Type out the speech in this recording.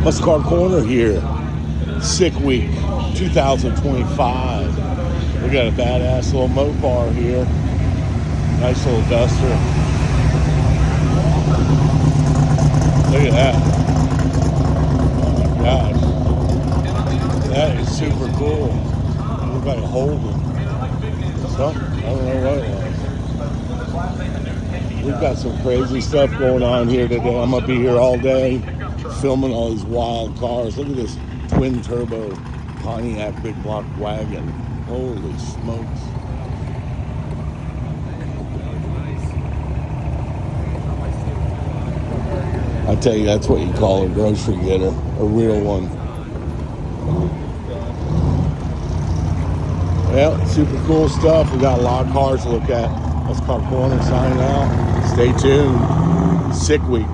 Muscle Car Corner here. Sick Week 2025. We got a badass little Mopar here. Nice little duster. Look at that. Oh my gosh. That is super cool. Look like a Holden. Something. I don't know what it was. We've got some crazy stuff going on here today. I'm going to be here all day filming all these wild cars. Look at this twin turbo Pontiac big block wagon. Holy smokes. I tell you, that's what you call a grocery getter, a real one. Well, super cool stuff. We got a lot of cars to look at. Let's Car Corner signing out. Stay tuned. Sick Week.